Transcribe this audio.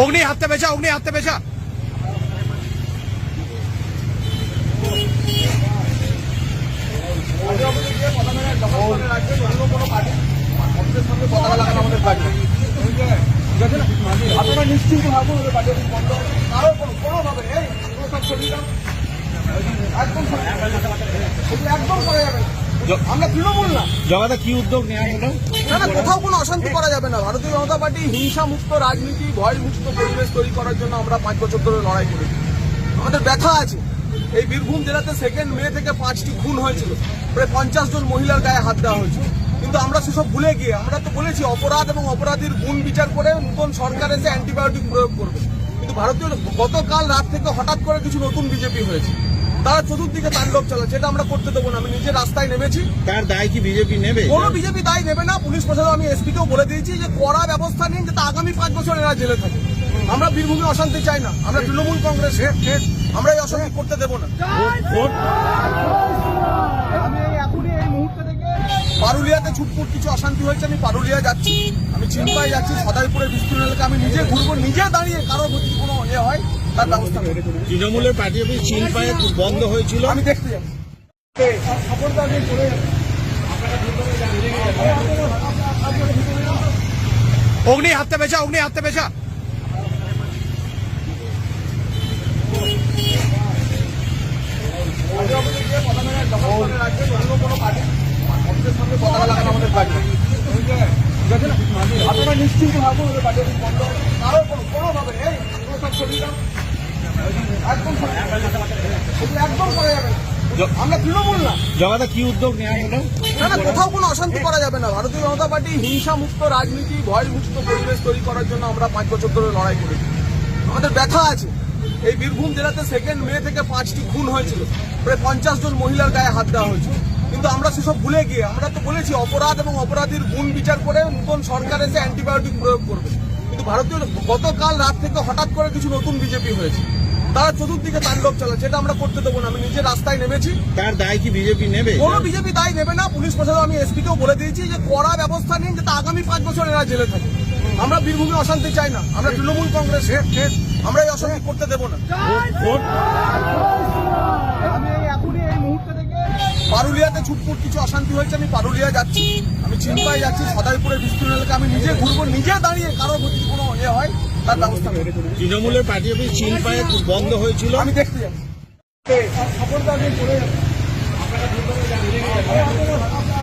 অগ্নি হাতে পেছা, অগ্নি হাতে পেছা। আপনারা নিশ্চিন্ত ভাবুন কোনোভাবে একদম করা যাবে না। আমরা তৃণমূল না। জগাদা কি উদ্যোগ নেওয়া হলো? না, কোথাও কোনো অশান্তি করা যাবে না। ভারতীয় জনতা পার্টি হিংসা মুক্ত রাজনীতি, ভয় মুক্ত পরিবেশ তৈরি করার জন্য আমরা 5 বছর ধরে লড়াই করেছি। আমাদের ব্যথা আছে। এই বীরভূম জেলাতে 2 মে থেকে 5টি খুন হয়েছিল, প্রায় 50 জন মহিলার গায়ে হাত দেওয়া হয়েছিল। কিন্তু আমরা সেসব ভুলে গিয়ে আমরা তো বলেছি অপরাধ এবং অপরাধীর গুণ বিচার করে নতুন সরকার এসে অ্যান্টিবায়োটিক প্রয়োগ করবে। কিন্তু ভারতীয় গতকাল রাত থেকে হঠাৎ করে কিছু নতুন বিজেপি হয়েছে, তারা চতুর্দিকে তাণ্ডব চালাচ্ছে। এটা আমরা করতে দেবো না। আমি নিজে রাস্তায় নেমেছি। তার দায় কি বিজেপি নেবে? কোনো বিজেপি দায় নেবে না। পুলিশ প্রশাসন, আমি এসপিকেও বলে দিয়েছি যে কড়া ব্যবস্থা নিন, যাতে আগামী 5 বছর এরা জেলে থাকে। আমরা বীরভূমে অশান্তি চাই না। আমরা তৃণমূল কংগ্রেস, আমরা এই অশান্তি করতে দেবো না। আমি এখনই এই মুহূর্তে থেকে পারুলিয়াতে ছুটপুট কিছু অশান্তি হয়েছে, আমি পারুলিয়া যাচ্ছি, আমি চিন্তায় যাচ্ছি। সদাইপুরের বিস্তীর্ণ এলাকা আমি নিজে ঘুরবো, নিজে দাঁড়িয়ে কারোর যদি কোনো হয় তার ব্যবস্থা করবো। তৃণমূলের পার্টি অফিস চিনপায়ে বন্ধ হয়েছিল, আমি দেখতে যাচ্ছি। অগ্নি হাতে পেছা, অগ্নি হাতে পেছা। আপনারা নিশ্চিন্ত ভাবুন কারোর কোনোভাবে একদম করা যাবে না। আমরা তৃণমূল না। জগাদা কি উদ্যোগ নেওয়া হলো? না, কোথাও কোনো অশান্তি করা যাবে না। ভারতীয় জনতা পার্টি হিংসা মুক্ত রাজনীতি, ভয় মুক্ত পরিবেশ তৈরি করার জন্য আমরা 5 বছর ধরে লড়াই করেছি। আমাদের ব্যথা আছে। এই বীরভূম জেলাতে 2 মে থেকে 5টি খুন হয়েছিল, প্রায় 50 জন মহিলার গায়ে হাত দেওয়া হয়েছিল। কিন্তু আমরা সেসব ভুলে গিয়ে আমরা তো বলেছি অপরাধ এবং অপরাধীর গুণ বিচার করে নতুন সরকার এসে অ্যান্টিবায়োটিক প্রয়োগ করবে। কিন্তু ভারতীয় গতকাল রাত থেকে হঠাৎ করে কিছু নতুন বিজেপি হয়েছে, তারা চতুর্দিকে তাণ্ডব চালাচ্ছে। এটা আমরা করতে দেবো না। আমি নিজে রাস্তায় নেমেছি। তার দায় কি বিজেপি নেবে? কোনো বিজেপি দায় নেবে না। পুলিশ প্রশাসন, আমি এসপিকেও বলে দিয়েছি যে কড়া ব্যবস্থা নিন, যাতে আগামী 5 বছর এরা জেলে থাকে। আমরা বীরভূমে অশান্তি চাই না। আমরা তৃণমূল কংগ্রেস, আমরা এই অশান্তি করতে দেবো না। আমি এখনই এই মুহূর্তে থেকে পারুলিয়াতে ছুটপুট কিছু অশান্তি হয়েছে, আমি পারুলিয়া যাচ্ছি, আমি চিন্তায় যাচ্ছি। সদাইপুরের বিস্তীর্ণ এলাকা আমি নিজে ঘুরবো, নিজে দাঁড়িয়ে কারোর যদি কোনো হয় তার ব্যবস্থা করবো। তৃণমূলের পার্টি অফিস চিনপায়ে বন্ধ হয়েছিল, আমি দেখতে যাচ্ছি।